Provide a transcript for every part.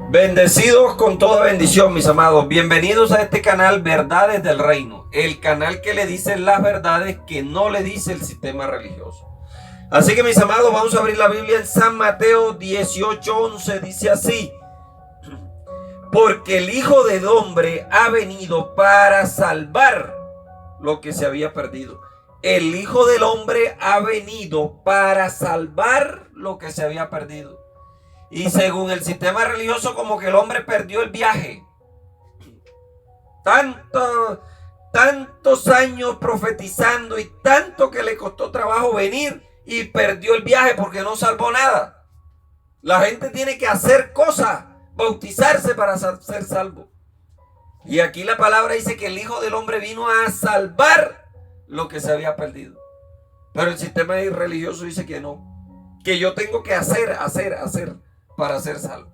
Bendecidos con toda bendición, mis amados. Bienvenidos a este canal Verdades del Reino, el canal que le dice las verdades que no le dice el sistema religioso. Así que, mis amados, vamos a abrir la Biblia en San Mateo 18:11. Dice así: porque el Hijo del Hombre ha venido para salvar lo que se había perdido. El Hijo del Hombre ha venido para salvar lo que se había perdido. Y según el sistema religioso, como que el hombre perdió el viaje. Tantos años profetizando y tanto que le costó trabajo venir y perdió el viaje porque no salvó nada. La gente tiene que hacer cosas, bautizarse para ser salvo. Y aquí la palabra dice que el Hijo del Hombre vino a salvar lo que se había perdido. Pero el sistema religioso dice que no, que yo tengo que hacer para ser salvo.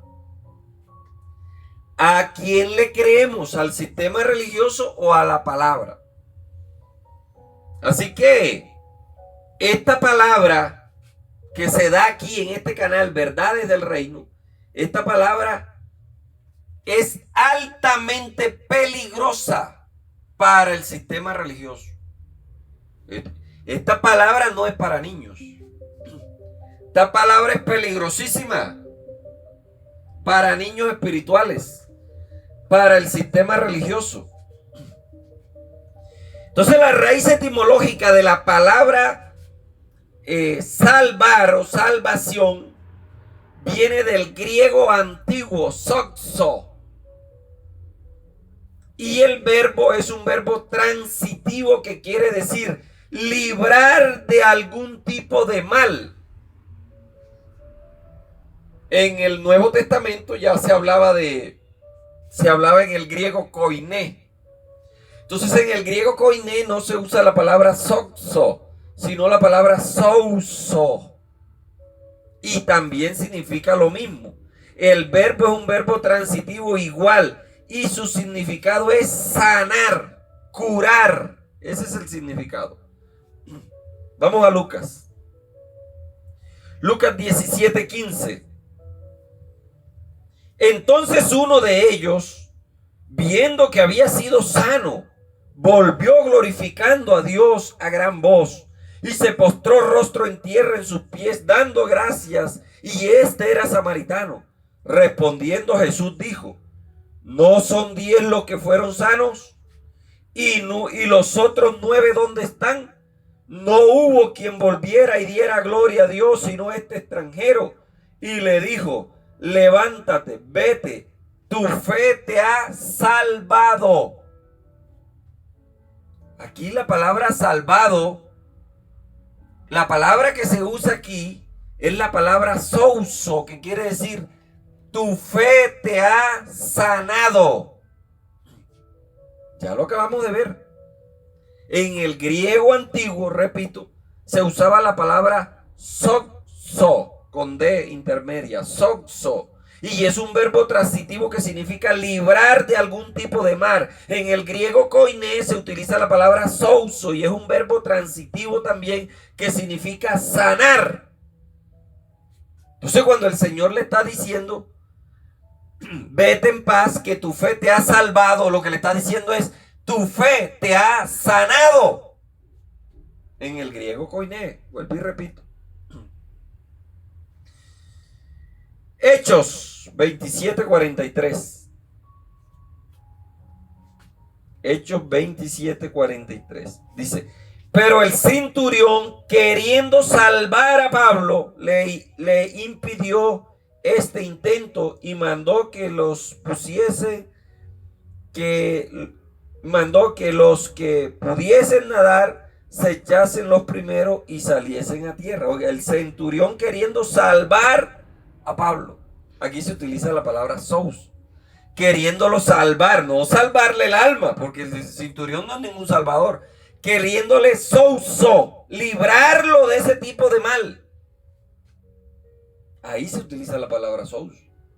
¿A quién le creemos? ¿Al sistema religioso o a la palabra? Así que esta palabra que se da aquí en este canal, Verdades del Reino, esta palabra es altamente peligrosa para el sistema religioso. Esta palabra no es para niños. Esta palabra es peligrosísima para niños espirituales, para el sistema religioso. Entonces, la raíz etimológica de la palabra salvar o salvación viene del griego antiguo soxo, y el verbo es un verbo transitivo que quiere decir librar de algún tipo de mal. En el Nuevo Testamento ya se hablaba en el griego koiné. Entonces, en el griego koiné no se usa la palabra soxo, sino la palabra souso. Y también significa lo mismo. El verbo es un verbo transitivo igual y su significado es sanar, curar. Ese es el significado. Vamos a Lucas. Lucas 17:15. Entonces uno de ellos, viendo que había sido sano, volvió glorificando a Dios a gran voz y se postró rostro en tierra en sus pies, dando gracias, y este era samaritano. Respondiendo Jesús dijo: ¿no son 10 los que fueron sanos? ¿Y los otros 9 dónde están? No hubo quien volviera y diera gloria a Dios, sino este extranjero. Y le dijo: levántate, vete, tu fe te ha salvado. Aquí la palabra salvado, la palabra que se usa aquí es la palabra souso, que quiere decir tu fe te ha sanado. Ya lo acabamos de ver. En el griego antiguo, repito, se usaba la palabra soxo, con D intermedia, soxo, y es un verbo transitivo que significa librar de algún tipo de mal. En el griego koiné se utiliza la palabra souso y es un verbo transitivo también que significa sanar. Entonces, cuando el Señor le está diciendo vete en paz, que tu fe te ha salvado, lo que le está diciendo es tu fe te ha sanado. En el griego koiné, vuelvo y repito. Hechos 27:43. Hechos 27:43. Dice: pero el centurión, queriendo salvar a Pablo, le impidió este intento y mandó que los que pudiesen nadar se echasen los primeros y saliesen a tierra. Oiga, el centurión queriendo salvar a Pablo. Aquí se utiliza la palabra sous, queriéndolo salvar, no salvarle el alma, porque el centurión no es ningún salvador. Queriéndole souso, librarlo de ese tipo de mal. Ahí se utiliza la palabra sous.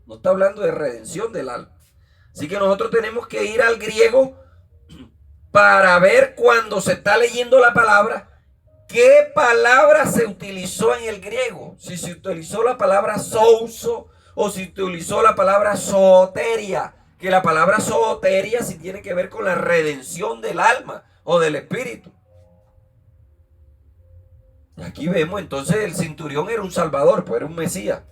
No está hablando de redención del alma. Así que nosotros tenemos que ir al griego para ver, cuando se está leyendo la palabra, qué palabra se utilizó en el griego. Si se utilizó la palabra souso o si utilizó la palabra soteria, que la palabra soteria sí tiene que ver con la redención del alma o del espíritu. Y aquí vemos entonces el centurión era un salvador, pues era un mesías.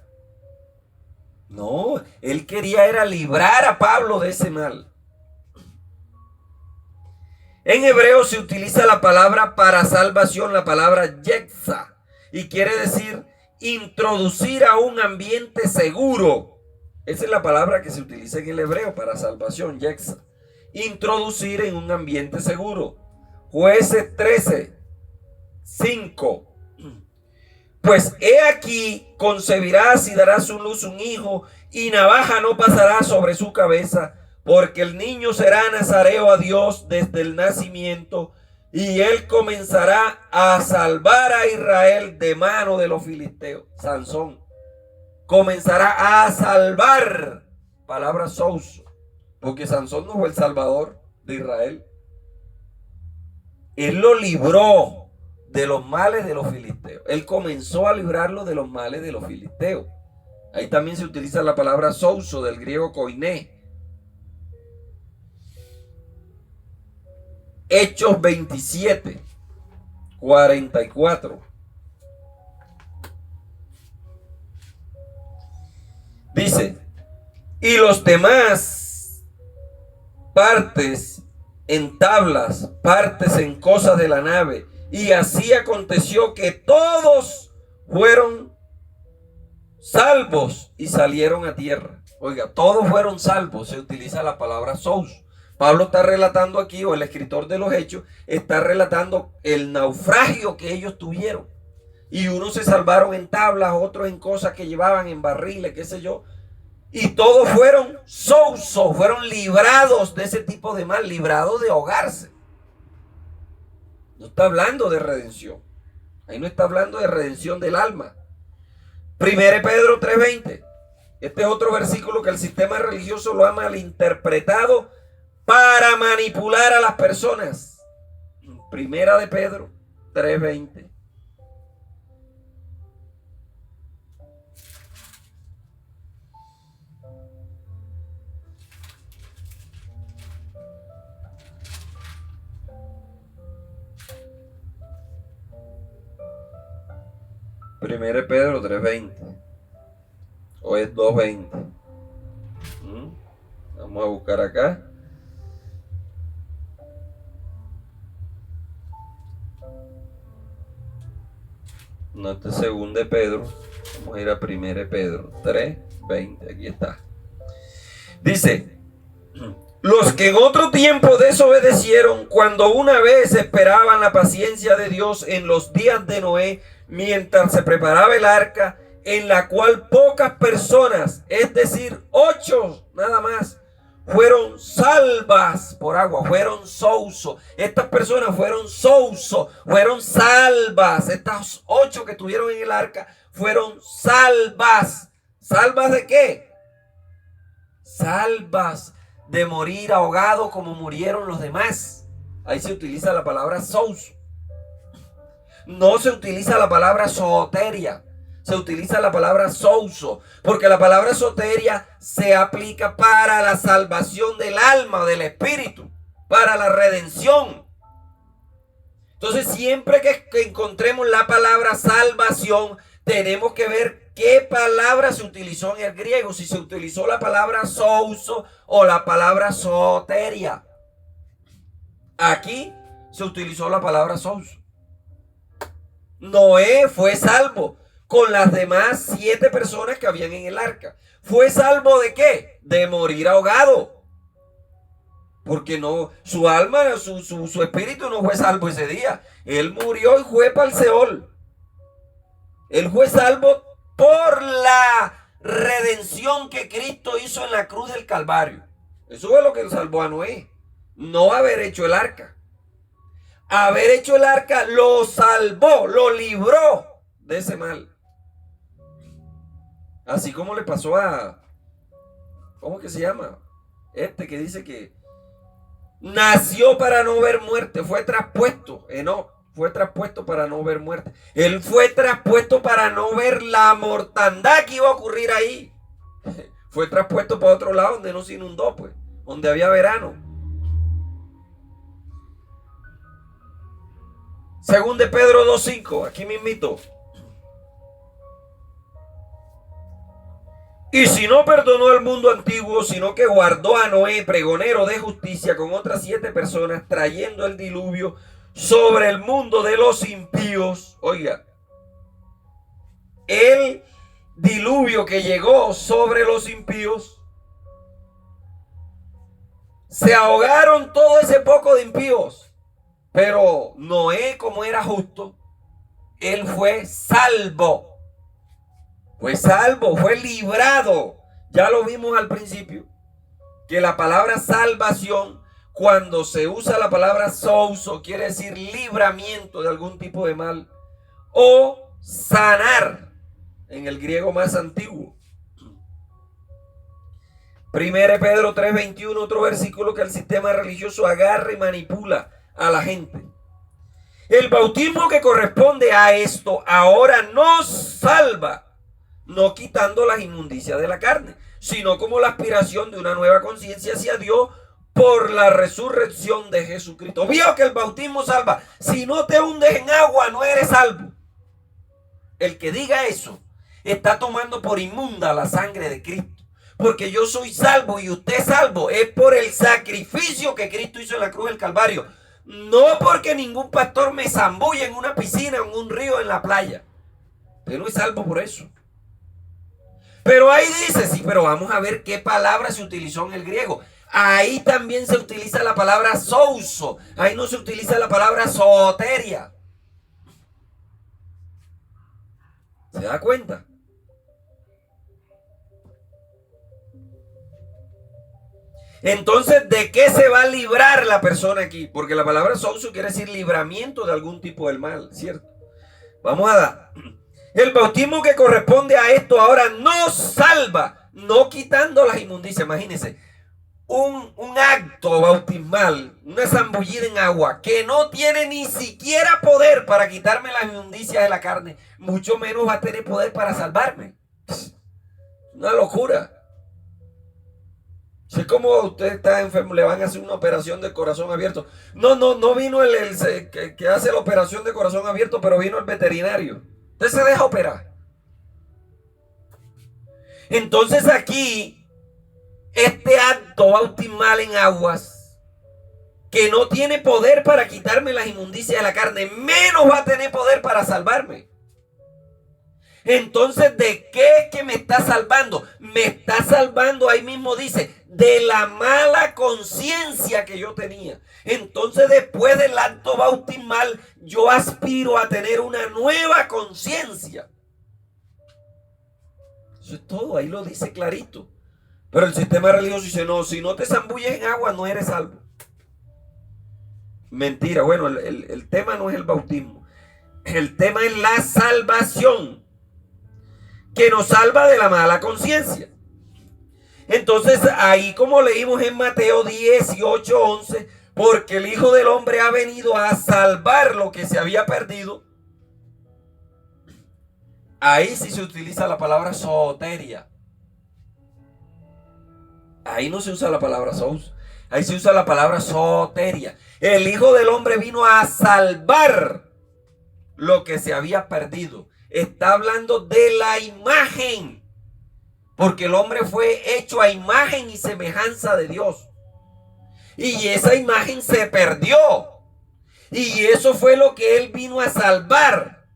No, él quería era librar a Pablo de ese mal. En hebreo se utiliza la palabra para salvación, la palabra yetza, y quiere decir introducir a un ambiente seguro. Esa es la palabra que se utiliza en el hebreo para salvación, yetza. Introducir en un ambiente seguro. Jueces 13, 5. Pues he aquí, concebirás y darás a luz un hijo, y navaja no pasará sobre su cabeza, porque el niño será nazareo a Dios desde el nacimiento, y él comenzará a salvar a Israel de mano de los filisteos. Sansón comenzará a salvar, palabra souso, porque Sansón no fue el salvador de Israel. Él lo libró de los males de los filisteos. Él comenzó a librarlo de los males de los filisteos. Ahí también se utiliza la palabra souso, del griego koiné. Hechos 27, 44. Dice, y los demás partes en tablas, partes en cosas de la nave. Y así aconteció que todos fueron salvos y salieron a tierra. Oiga, todos fueron salvos. Se utiliza la palabra sous. Pablo está relatando aquí, o el escritor de los Hechos, está relatando el naufragio que ellos tuvieron. Y unos se salvaron en tablas, otros en cosas que llevaban en barriles, qué sé yo. Y todos fueron sousos, fueron librados de ese tipo de mal, librados de ahogarse. No está hablando de redención. Ahí no está hablando de redención del alma. 1 Pedro 3:20. Este es otro versículo que el sistema religioso lo ha malinterpretado para manipular a las personas. 1 Pedro 3:20. Primero Pedro 3:20 o es 2:20. Vamos a buscar acá. No, este es 2 Pedro. Vamos a ir a 1 Pedro 3:20. Aquí está. Dice: los que en otro tiempo desobedecieron, cuando una vez esperaban la paciencia de Dios en los días de Noé, mientras se preparaba el arca, en la cual pocas personas, es decir, 8 nada más, fueron salvas por agua, fueron sousos. Estas personas fueron sousos, fueron salvas. Estas 8 que tuvieron en el arca fueron salvas. ¿Salvas de qué? Salvas de morir ahogado como murieron los demás. Ahí se utiliza la palabra souso. No se utiliza la palabra soteria, se utiliza la palabra souso, porque la palabra soteria se aplica para la salvación del alma o del espíritu, para la redención. Entonces, siempre que encontremos la palabra salvación, tenemos que ver qué palabra se utilizó en el griego, si se utilizó la palabra souso o la palabra soteria. Aquí se utilizó la palabra souso. Noé fue salvo con las demás 7 personas que habían en el arca. ¿Fue salvo de qué? De morir ahogado. Porque no, su alma, su espíritu no fue salvo ese día. Él murió y fue para el Seol. Él fue salvo por la redención que Cristo hizo en la cruz del Calvario. Eso fue lo que salvó a Noé. No haber hecho el arca. Haber hecho el arca lo salvó, lo libró de ese mal. Así como le pasó a, ¿cómo que se llama? Este que dice que nació para no ver muerte, fue traspuesto. No, fue traspuesto para no ver muerte. Él fue traspuesto para no ver la mortandad que iba a ocurrir ahí. Fue traspuesto para otro lado donde no se inundó, pues, donde había verano. Según de Pedro 2:5, aquí mismito. Y si no perdonó al mundo antiguo, sino que guardó a Noé, pregonero de justicia, con otras 7 personas, trayendo el diluvio sobre el mundo de los impíos. Oiga, el diluvio que llegó sobre los impíos, se ahogaron todo ese poco de impíos. Pero Noé, como era justo, él fue salvo. Fue salvo, fue librado. Ya lo vimos al principio, que la palabra salvación, cuando se usa la palabra souso, quiere decir libramiento de algún tipo de mal, o sanar, en el griego más antiguo. 1 Pedro 3:21, otro versículo que el sistema religioso agarra y manipula a la gente. El bautismo que corresponde a esto ahora nos salva, no quitando las inmundicias de la carne, sino como la aspiración de una nueva conciencia hacia Dios por la resurrección de Jesucristo. Vio que el bautismo salva. Si no te hundes en agua, no eres salvo. El que diga eso está tomando por inmunda la sangre de Cristo. Porque yo soy salvo y usted es salvo. Es por el sacrificio que Cristo hizo en la cruz del Calvario. No porque ningún pastor me zambulle en una piscina, en un río, en la playa. Usted no es salvo por eso. Pero ahí dice, sí, pero vamos a ver qué palabra se utilizó en el griego. Ahí también se utiliza la palabra souso. Ahí no se utiliza la palabra soteria. ¿Se da cuenta? Entonces, ¿de qué se va a librar la persona aquí? Porque la palabra souso quiere decir libramiento de algún tipo del mal, ¿cierto? Vamos a dar. El bautismo que corresponde a esto ahora nos salva, no quitando las inmundicias. Imagínense, un acto bautismal, una zambullida en agua, que no tiene ni siquiera poder para quitarme las inmundicias de la carne, mucho menos va a tener poder para salvarme. Una locura. Si es como usted está enfermo, le van a hacer una operación de corazón abierto. No vino el que hace la operación de corazón abierto, pero vino el veterinario. Usted se deja operar. Entonces aquí, este acto bautismal en aguas, que no tiene poder para quitarme las inmundicias de la carne, menos va a tener poder para salvarme. Entonces, ¿de qué es que me está salvando? Me está salvando, ahí mismo dice, de la mala conciencia que yo tenía. Entonces, después del acto bautismal, yo aspiro a tener una nueva conciencia. Eso es todo, ahí lo dice clarito. Pero el sistema religioso dice, no, si no te zambulles en agua, no eres salvo. Mentira, bueno, el tema no es el bautismo. El tema es la salvación, que nos salva de la mala conciencia. Entonces ahí, como leímos en Mateo 18:11, porque el Hijo del Hombre ha venido a salvar lo que se había perdido. Ahí sí se utiliza la palabra soteria. Ahí no se usa la palabra sous. Ahí se usa la palabra soteria. El Hijo del Hombre vino a salvar lo que se había perdido. Está hablando de la imagen, porque el hombre fue hecho a imagen y semejanza de Dios, y esa imagen se perdió, y eso fue lo que él vino a salvar.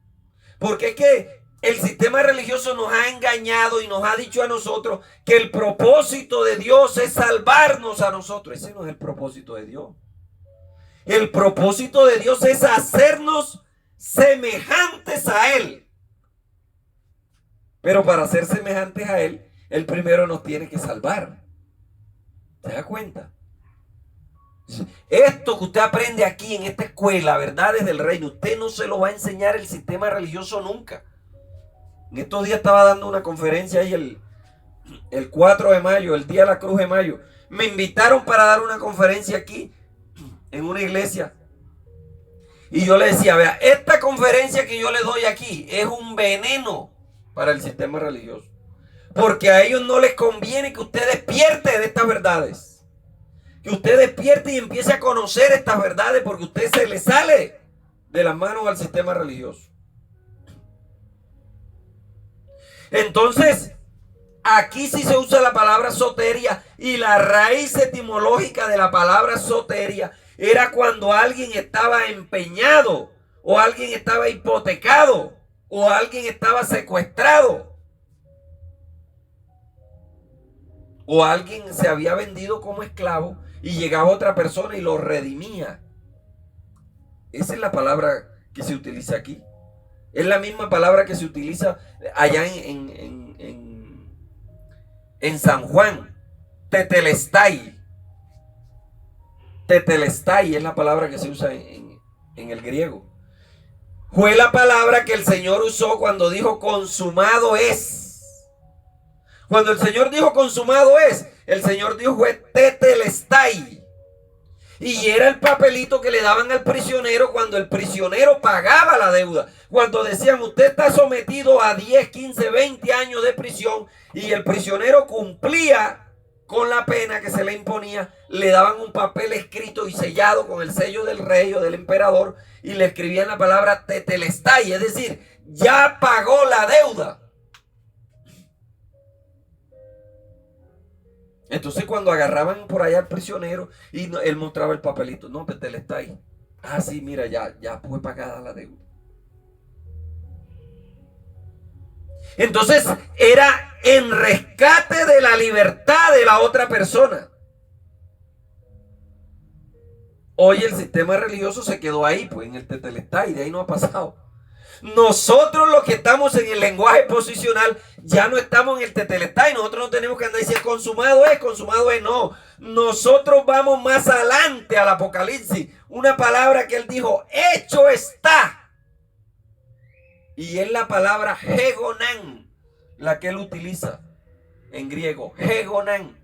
Porque es que el sistema religioso nos ha engañado y nos ha dicho a nosotros que el propósito de Dios es salvarnos a nosotros. Ese no es el propósito de Dios. El propósito de Dios es hacernos semejantes a Él. Pero para ser semejantes a Él, Él primero nos tiene que salvar. ¿Se da cuenta? Esto que usted aprende aquí en esta escuela, verdades del reino, usted no se lo va a enseñar el sistema religioso nunca. En estos días estaba dando una conferencia ahí el 4 de mayo, el día de la Cruz de Mayo. Me invitaron para dar una conferencia aquí, en una iglesia. Y yo le decía, vea, esta conferencia que yo le doy aquí es un veneno para el sistema religioso. Porque a ellos no les conviene que usted despierte de estas verdades. Que usted despierte y empiece a conocer estas verdades, porque usted se le sale de las manos al sistema religioso. Entonces, aquí sí se usa la palabra soteria, y la raíz etimológica de la palabra soteria era cuando alguien estaba empeñado, o alguien estaba hipotecado, o alguien estaba secuestrado, o alguien se había vendido como esclavo y llegaba otra persona y lo redimía. Esa es la palabra que se utiliza aquí. Es la misma palabra que se utiliza allá en San Juan. Tetelestai. Tetelestai es la palabra que se usa en el griego. Fue la palabra que el Señor usó cuando dijo consumado es. Cuando el Señor dijo consumado es, el Señor dijo fue tetelestai. Y era el papelito que le daban al prisionero cuando el prisionero pagaba la deuda. Cuando decían, usted está sometido a 10, 15, 20 años de prisión, y el prisionero cumplía con la pena que se le imponía, le daban un papel escrito y sellado con el sello del rey o del emperador, y le escribían la palabra tetelestai, es decir, ya pagó la deuda. Entonces cuando agarraban por allá al prisionero y él mostraba el papelito, no, tetelestai. Ah, sí, mira, ya fue pagada la deuda. Entonces era en rescate de la libertad de la otra persona. Hoy el sistema religioso se quedó ahí, pues en el tetelestai, de ahí no ha pasado. Nosotros los que estamos en el lenguaje posicional ya no estamos en el tetelestai. Nosotros no tenemos que andar diciendo consumado es, no. Nosotros vamos más adelante al Apocalipsis. Una palabra que él dijo, hecho está. Y es la palabra hegonan, la que él utiliza en griego, hegonan,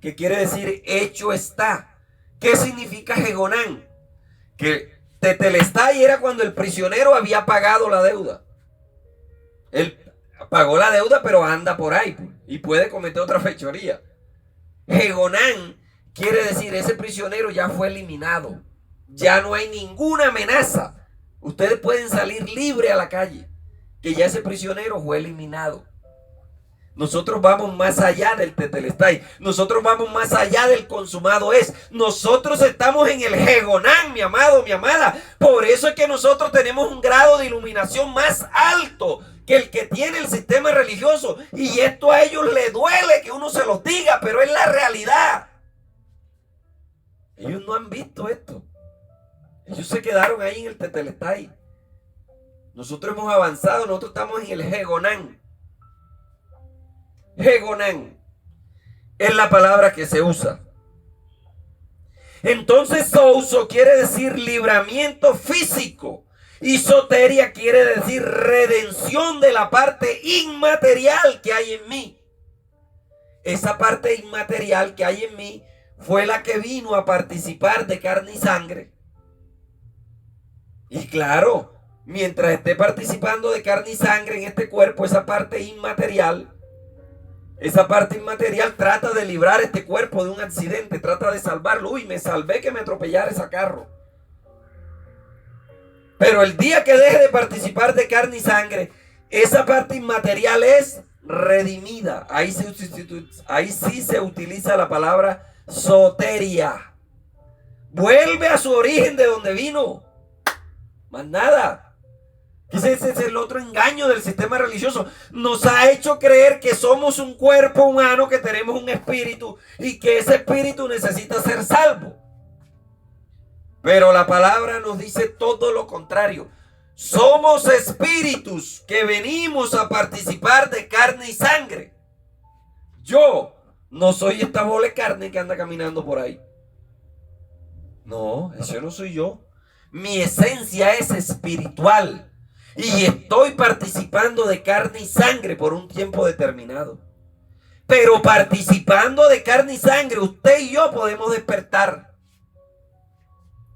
que quiere decir hecho está. ¿Qué significa hegonan? Que tetelestai era cuando el prisionero había pagado la deuda. Él pagó la deuda, pero anda por ahí y puede cometer otra fechoría. Hegonan quiere decir ese prisionero ya fue eliminado. Ya no hay ninguna amenaza. Ustedes pueden salir libre a la calle, que ya ese prisionero fue eliminado. Nosotros vamos más allá del tetelestai. Nosotros vamos más allá del consumado es. Nosotros estamos en el hegonan, mi amado, mi amada. Por eso es que nosotros tenemos un grado de iluminación más alto que el que tiene el sistema religioso. Y esto a ellos les duele que uno se los diga, pero es la realidad. Ellos no han visto esto. Ellos se quedaron ahí en el tetelestai. Nosotros hemos avanzado, nosotros estamos en el hegonan. Hegonan es la palabra que se usa. Entonces souso quiere decir libramiento físico, y soteria quiere decir redención de la parte inmaterial que hay en mí. Esa parte inmaterial que hay en mí fue la que vino a participar de carne y sangre. Y claro, mientras esté participando de carne y sangre en este cuerpo, esa parte inmaterial trata de librar este cuerpo de un accidente, trata de salvarlo. Uy, me salvé que me atropellara ese carro. Pero el día que deje de participar de carne y sangre, esa parte inmaterial es redimida. Ahí sí se utiliza la palabra soteria. Vuelve a su origen de donde vino. Más nada. Ese es el otro engaño del sistema religioso. Nos ha hecho creer que somos un cuerpo humano, que tenemos un espíritu y que ese espíritu necesita ser salvo. Pero la palabra nos dice todo lo contrario. Somos espíritus que venimos a participar de carne y sangre. Yo no soy esta bola de carne que anda caminando por ahí. No, eso no soy yo. Mi esencia es espiritual. Y estoy participando de carne y sangre por un tiempo determinado. Pero participando de carne y sangre, usted y yo podemos despertar.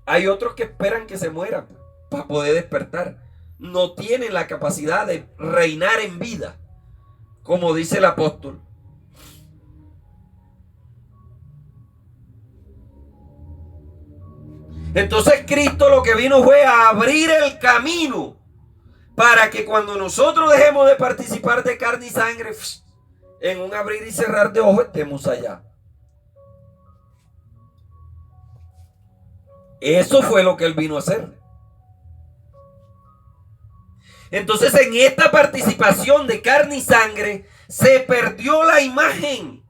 Hay otros que esperan que se mueran para poder despertar. No tienen la capacidad de reinar en vida. como dice el apóstol. Entonces Cristo lo que vino fue a abrir el camino para que cuando nosotros dejemos de participar de carne y sangre, en un abrir y cerrar de ojos estemos allá. Eso fue lo que Él vino a hacer. Entonces en esta participación de carne y sangre se perdió la imagen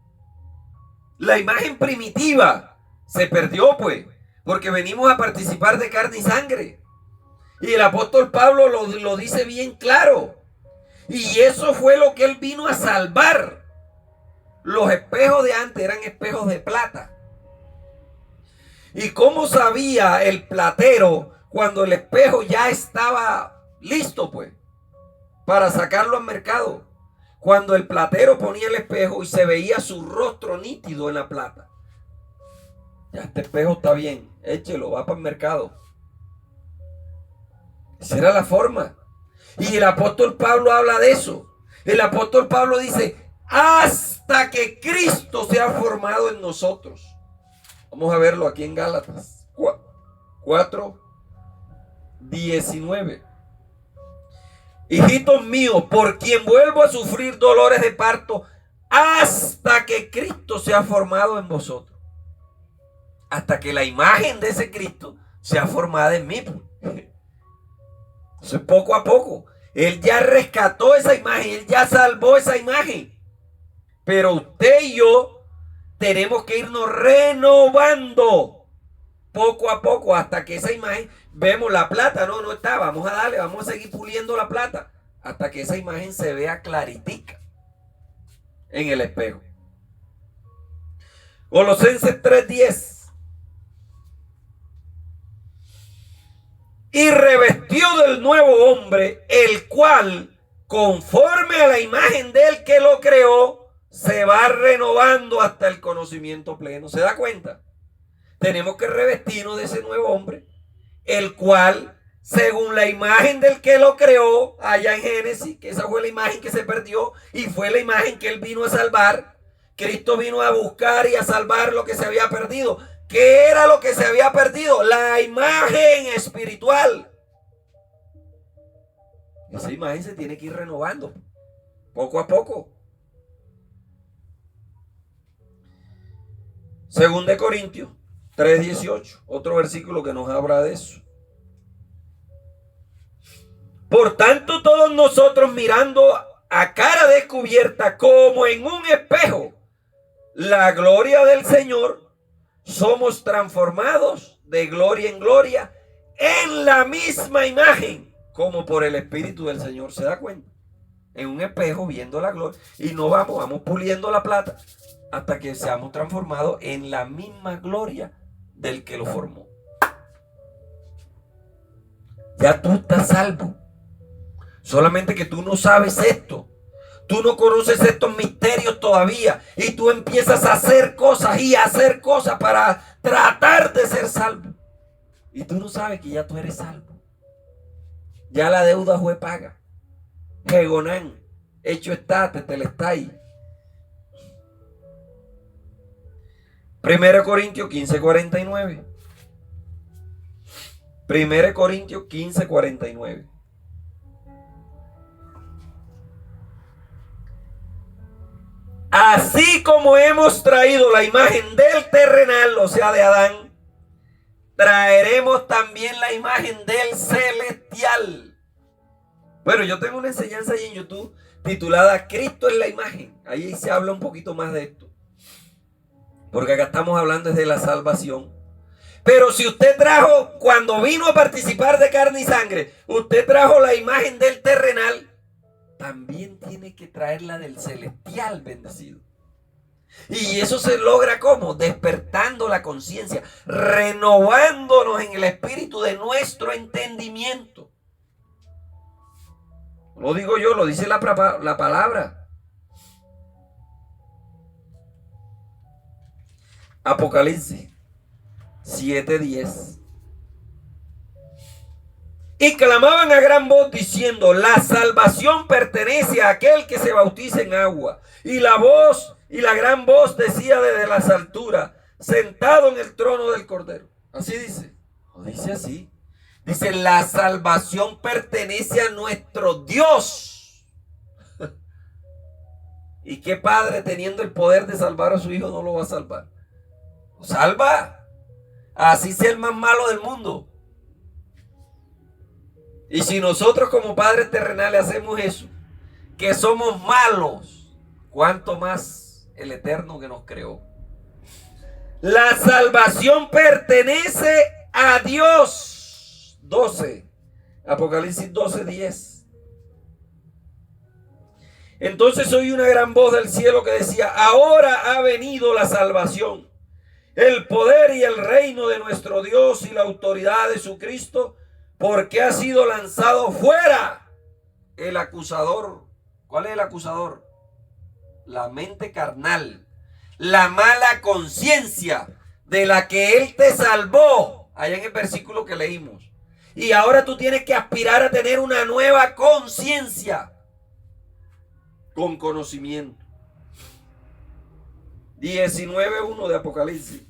primitiva. Se perdió pues, porque venimos a participar de carne y sangre. Y el apóstol Pablo lo dice bien claro. Y eso fue lo que él vino a salvar. Los espejos de antes eran espejos de plata. ¿Y cómo sabía el platero cuando el espejo ya estaba listo pues para sacarlo al mercado? Cuando el platero ponía el espejo y se veía su rostro nítido en la plata. Ya este espejo está bien, échelo, va para el mercado. Esa era la forma. Y el apóstol Pablo habla de eso. El apóstol Pablo dice, hasta que Cristo se ha formado en nosotros. Vamos a verlo aquí en Gálatas 4:19. Hijitos míos, por quien vuelvo a sufrir dolores de parto hasta que Cristo se ha formado en vosotros. Hasta que la imagen de ese Cristo sea formada en mí. Entonces, poco a poco, Él ya rescató esa imagen, Él ya salvó esa imagen. Pero usted y yo tenemos que irnos renovando poco a poco hasta que esa imagen, vemos la plata, no está, vamos a darle, vamos a seguir puliendo la plata hasta que esa imagen se vea claritica en el espejo. Colosenses 3:10. Y revestió del nuevo hombre, el cual, conforme a la imagen del que lo creó, se va renovando hasta el conocimiento pleno. ¿Se da cuenta? Tenemos que revestirnos de ese nuevo hombre, el cual, según la imagen del que lo creó, allá en Génesis, que esa fue la imagen que se perdió y fue la imagen que Él vino a salvar. Cristo vino a buscar y a salvar lo que se había perdido. ¿Qué era lo que se había perdido? La imagen espiritual. Esa imagen se tiene que ir renovando poco a poco. 2 Corintios 3:18, otro versículo que nos habla de eso. Por tanto, todos nosotros mirando a cara descubierta como en un espejo la gloria del Señor, somos transformados de gloria en gloria en la misma imagen como por el Espíritu del Señor. ¿Se da cuenta? En un espejo viendo la gloria y no vamos puliendo la plata hasta que seamos transformados en la misma gloria del que lo formó. Ya tú estás salvo. Solamente que tú no sabes esto. Tú no conoces estos misterios todavía. Y tú empiezas a hacer cosas y a hacer cosas para tratar de ser salvo. Y tú no sabes que ya tú eres salvo. Ya la deuda fue paga. Hegonán, hecho está, tetelestai. 1 Corintios 15:49. 1 Corintios 15:49. Así como hemos traído la imagen del terrenal, o sea de Adán, traeremos también la imagen del celestial. Bueno, yo tengo una enseñanza ahí en YouTube titulada Cristo es la imagen. Ahí se habla un poquito más de esto. Porque acá estamos hablando desde la salvación. Pero si usted trajo, cuando vino a participar de carne y sangre, usted trajo la imagen del terrenal, también tiene que traer la del celestial bendecido. Y eso se logra ¿cómo? Despertando la conciencia, renovándonos en el espíritu de nuestro entendimiento. No lo digo yo, lo dice la palabra. Apocalipsis 7:10. Y clamaban a gran voz diciendo: la salvación pertenece a aquel que se bautiza en agua. Y la voz y la gran voz decía desde las alturas: sentado en el trono del Cordero. Así dice. No dice así. Dice: la salvación pertenece a nuestro Dios. ¿Y qué padre, teniendo el poder de salvar a su hijo, no lo va a salvar? Lo salva. Así sea el más malo del mundo. Y si nosotros como padres terrenales hacemos eso, que somos malos, ¿cuánto más el Eterno que nos creó? La salvación pertenece a Dios. 12. Apocalipsis 12:10. Entonces oí una gran voz del cielo que decía: ahora ha venido la salvación, el poder y el reino de nuestro Dios y la autoridad de su Cristo, porque ha sido lanzado fuera el acusador. ¿Cuál es el acusador? La mente carnal, la mala conciencia de la que Él te salvó, allá en el versículo que leímos. Y ahora tú tienes que aspirar a tener una nueva conciencia con conocimiento. 19:1 de Apocalipsis.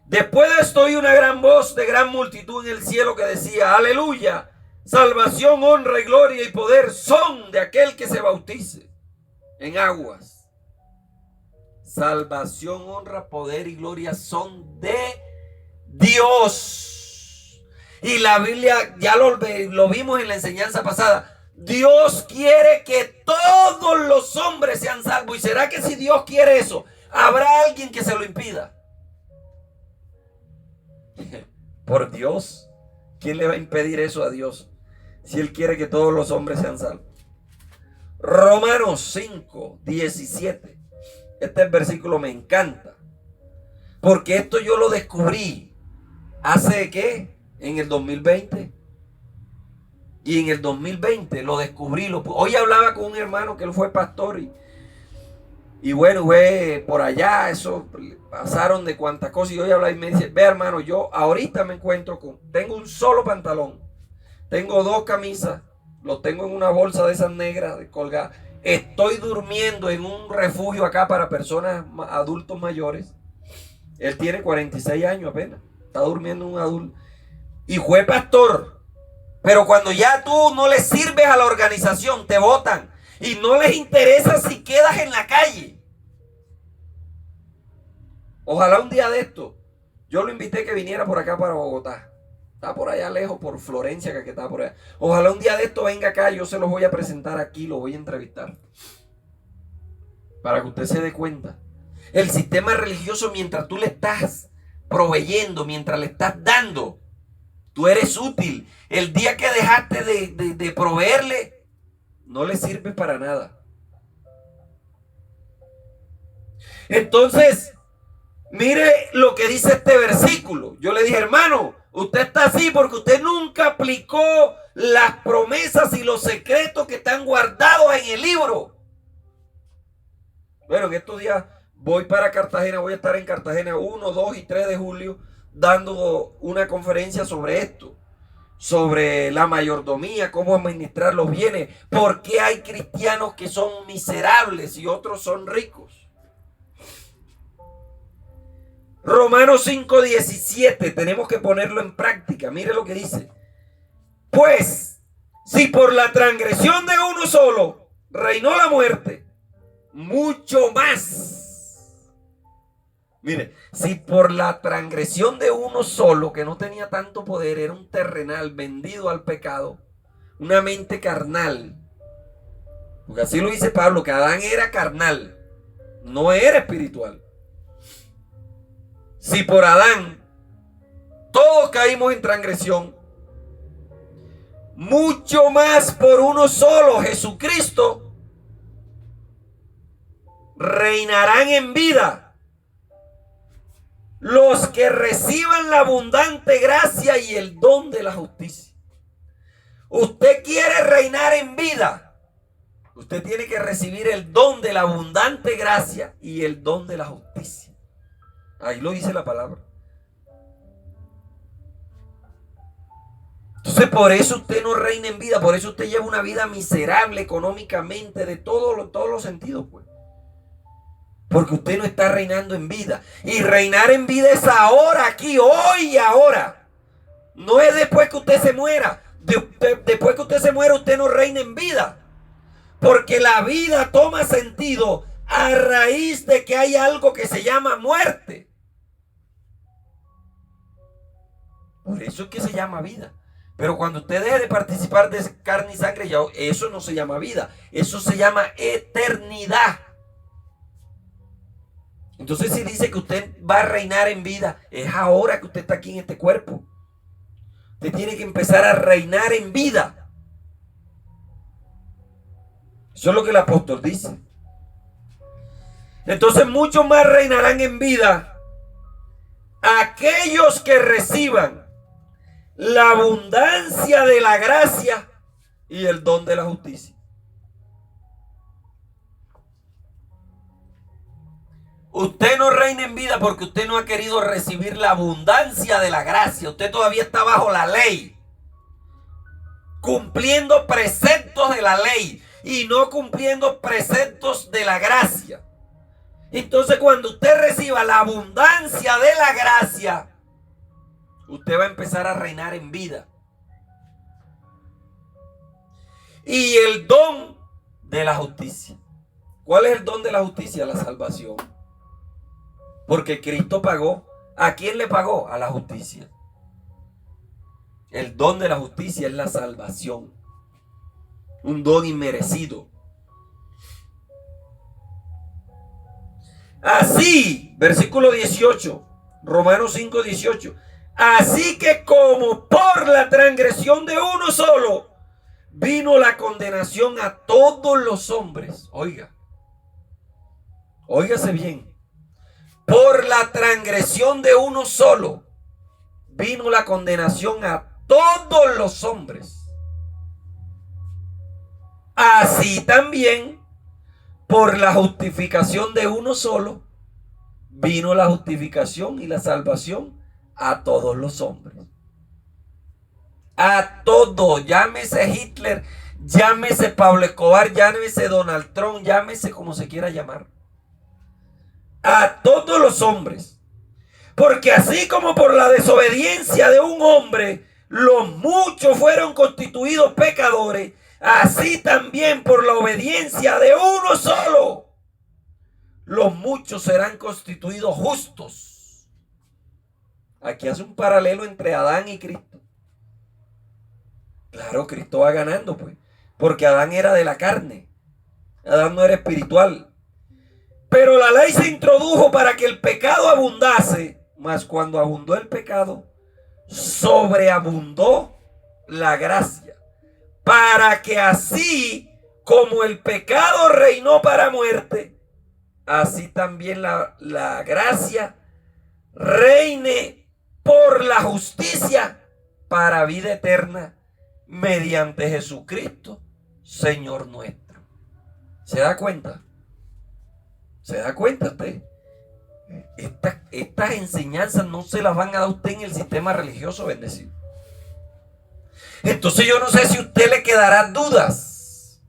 Después de esto oí una gran voz de gran multitud en el cielo que decía: aleluya, salvación, honra y gloria y poder son de aquel que se bautice en aguas. Salvación, honra, poder y gloria son de Dios. Y la Biblia, ya lo vimos en la enseñanza pasada, Dios quiere que todos los hombres sean salvos. ¿Y será que si Dios quiere eso, habrá alguien que se lo impida? Por Dios, ¿quién le va a impedir eso a Dios si Él quiere que todos los hombres sean salvos? Romanos 5:17. Este versículo me encanta, porque esto yo lo descubrí hace ¿qué? En el 2020. Y en el 2020 lo descubrí. Hoy hablaba con un hermano que él fue pastor y bueno, fue por allá, eso pasaron de cuantas cosas. Y hoy habla y me dice: ve, hermano, yo ahorita me encuentro tengo un solo pantalón, tengo 2 camisas, los tengo en una bolsa de esas negras de colgar. Estoy durmiendo en un refugio acá para personas adultos mayores. Él tiene 46 años apenas, está durmiendo un adulto. Y fue pastor. Pero cuando ya tú no le sirves a la organización, te botan. Y no les interesa si quedas en la calle. Ojalá un día de esto, yo lo invité que viniera por acá para Bogotá. Está por allá lejos, por Florencia, que está por allá. Ojalá un día de esto venga acá, yo se los voy a presentar aquí, lo voy a entrevistar. Para que usted se dé cuenta. El sistema religioso, mientras tú le estás proveyendo, mientras le estás dando, tú eres útil. El día que dejaste de proveerle, no le sirve para nada. Entonces, mire lo que dice este versículo. Yo le dije: hermano, usted está así porque usted nunca aplicó las promesas y los secretos que están guardados en el libro. Bueno, en estos días voy para Cartagena, voy a estar en Cartagena 1, 2 y 3 de julio dando una conferencia sobre esto, sobre la mayordomía, cómo administrar los bienes, por qué hay cristianos que son miserables y otros son ricos. Romanos 5:17, tenemos que ponerlo en práctica. Mire lo que dice: pues si por la transgresión de uno solo reinó la muerte, mucho más. Mire, si por la transgresión de uno solo, que no tenía tanto poder, era un terrenal vendido al pecado, una mente carnal, porque así lo dice Pablo, que Adán era carnal, no era espiritual. Si por Adán todos caímos en transgresión, mucho más por uno solo, Jesucristo, reinarán en vida los que reciban la abundante gracia y el don de la justicia. Usted quiere reinar en vida, usted tiene que recibir el don de la abundante gracia y el don de la justicia. Ahí lo dice la palabra. Entonces por eso usted no reina en vida, por eso usted lleva una vida miserable económicamente, de todos los sentidos, pues. Porque usted no está reinando en vida. Y reinar en vida es ahora, aquí, hoy y ahora. No es después que usted se muera. Después que usted se muera, usted no reina en vida. Porque la vida toma sentido a raíz de que hay algo que se llama muerte. Por eso es que se llama vida. Pero cuando usted deje de participar de carne y sangre, ya eso no se llama vida. Eso se llama eternidad. Entonces si dice que usted va a reinar en vida, es ahora que usted está aquí en este cuerpo. Usted tiene que empezar a reinar en vida. Eso es lo que el apóstol dice. Entonces muchos más reinarán en vida aquellos que reciban la abundancia de la gracia y el don de la justicia. Usted no reina en vida porque usted no ha querido recibir la abundancia de la gracia. Usted todavía está bajo la ley, cumpliendo preceptos de la ley y no cumpliendo preceptos de la gracia. Entonces cuando usted reciba la abundancia de la gracia, usted va a empezar a reinar en vida. Y el don de la justicia. ¿Cuál es el don de la justicia? La salvación. Porque Cristo pagó. ¿A quién le pagó? A la justicia. El don de la justicia es la salvación. Un don inmerecido. Así, versículo 18, Romanos 5, 18. Así que como por la transgresión de uno solo vino la condenación a todos los hombres. Óigase bien. Por la transgresión de uno solo vino la condenación a todos los hombres. Así también, por la justificación de uno solo, vino la justificación y la salvación a todos los hombres. A todos, llámese Hitler, llámese Pablo Escobar, llámese Donald Trump, llámese como se quiera llamar. A todos los hombres. Porque así como por la desobediencia de un hombre, los muchos fueron constituidos pecadores, así también por la obediencia de uno solo, los muchos serán constituidos justos. Aquí hace un paralelo entre Adán y Cristo. Claro, Cristo va ganando, pues, porque Adán era de la carne. Adán no era espiritual. Pero la ley se introdujo para que el pecado abundase, mas cuando abundó el pecado, sobreabundó la gracia. Para que así como el pecado reinó para muerte, así también la gracia reine por la justicia para vida eterna mediante Jesucristo, Señor nuestro. ¿Se da cuenta? ¿Se da cuenta usted? Estas enseñanzas no se las van a dar a usted en el sistema religioso bendecido. Entonces yo no sé si a usted le quedarán dudas.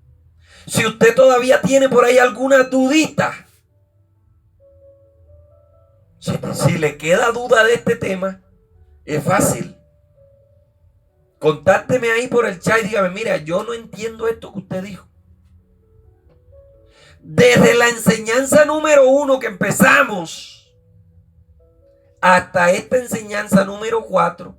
Si usted todavía tiene por ahí alguna dudita. Si le queda duda de este tema, es fácil. Contácteme ahí por el chat y dígame, mira, yo no entiendo esto que usted dijo. Desde la enseñanza número 1 que empezamos hasta esta enseñanza número 4,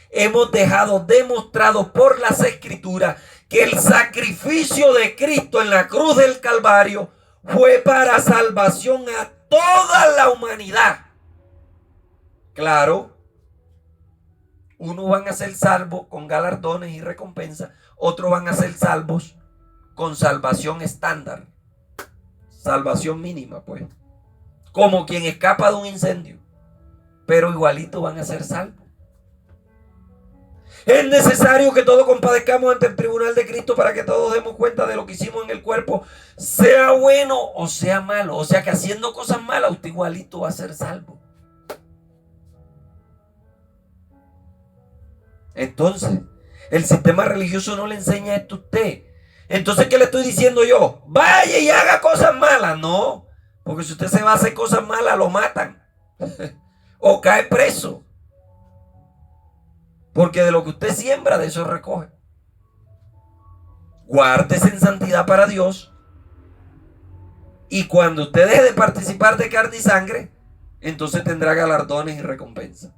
hemos dejado demostrado por las Escrituras que el sacrificio de Cristo en la cruz del Calvario fue para salvación a toda la humanidad. Claro, unos van a ser salvos con galardones y recompensas, otros van a ser salvos con salvación estándar. Salvación mínima, pues. Como quien escapa de un incendio. Pero igualito van a ser salvos. Es necesario que todos compadezcamos ante el tribunal de Cristo para que todos demos cuenta de lo que hicimos en el cuerpo, sea bueno o sea malo. O sea que haciendo cosas malas, usted igualito va a ser salvo. Entonces, el sistema religioso no le enseña esto a usted. Entonces, ¿qué le estoy diciendo yo? Vaya y haga cosas malas. No, porque si usted se va a hacer cosas malas, lo matan. O cae preso. Porque de lo que usted siembra, de eso recoge. Guárdese en santidad para Dios. Y cuando usted deje de participar de carne y sangre, entonces tendrá galardones y recompensas.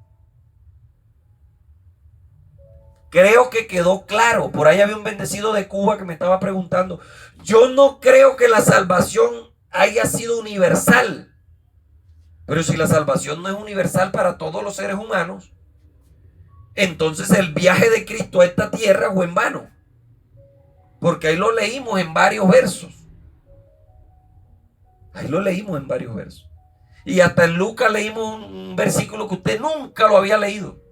Creo que quedó claro. Por ahí había un bendecido de Cuba que me estaba preguntando. Yo no creo que la salvación haya sido universal. Pero si la salvación no es universal para todos los seres humanos, entonces el viaje de Cristo a esta tierra fue en vano. Porque ahí lo leímos en varios versos. Ahí lo leímos en varios versos. Y hasta en Lucas leímos un versículo que usted nunca lo había leído.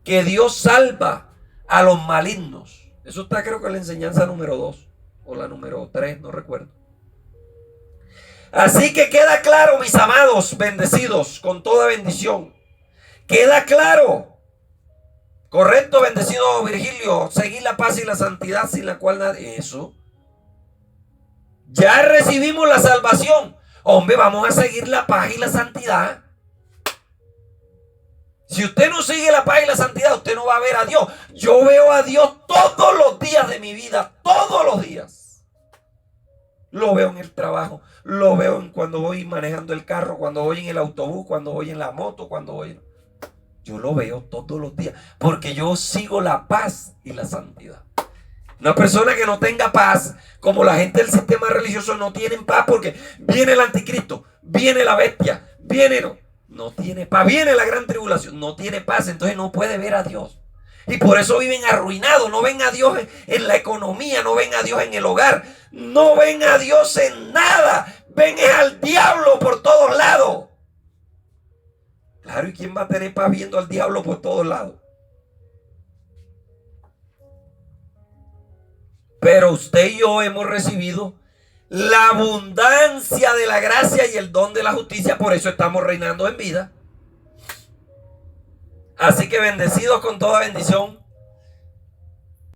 Que Dios salva a los malignos. Eso está, creo que en la enseñanza número 2 o la número 3, no recuerdo. Así que queda claro, mis amados bendecidos, con toda bendición. Queda claro. Correcto, bendecido Virgilio. Seguir la paz y la santidad sin la cual nadie... Eso. Ya recibimos la salvación. Hombre, vamos a seguir la paz y la santidad. Si usted no sigue la paz y la santidad, usted no va a ver a Dios. Yo veo a Dios todos los días de mi vida, todos los días. Lo veo en el trabajo, lo veo cuando voy manejando el carro, cuando voy en el autobús, cuando voy en la moto, cuando voy... Yo lo veo todos los días, porque yo sigo la paz y la santidad. Una persona que no tenga paz, como la gente del sistema religioso, no tienen paz porque viene el anticristo, viene la bestia, no tiene paz, viene la gran tribulación, no tiene paz, entonces no puede ver a Dios. Y por eso viven arruinados, no ven a Dios en la economía, no ven a Dios en el hogar, no ven a Dios en nada, ven al diablo por todos lados. Claro, ¿y quién va a tener paz viendo al diablo por todos lados? Pero usted y yo hemos recibido la abundancia de la gracia y el don de la justicia, por eso estamos reinando en vida. Así que bendecidos con toda bendición.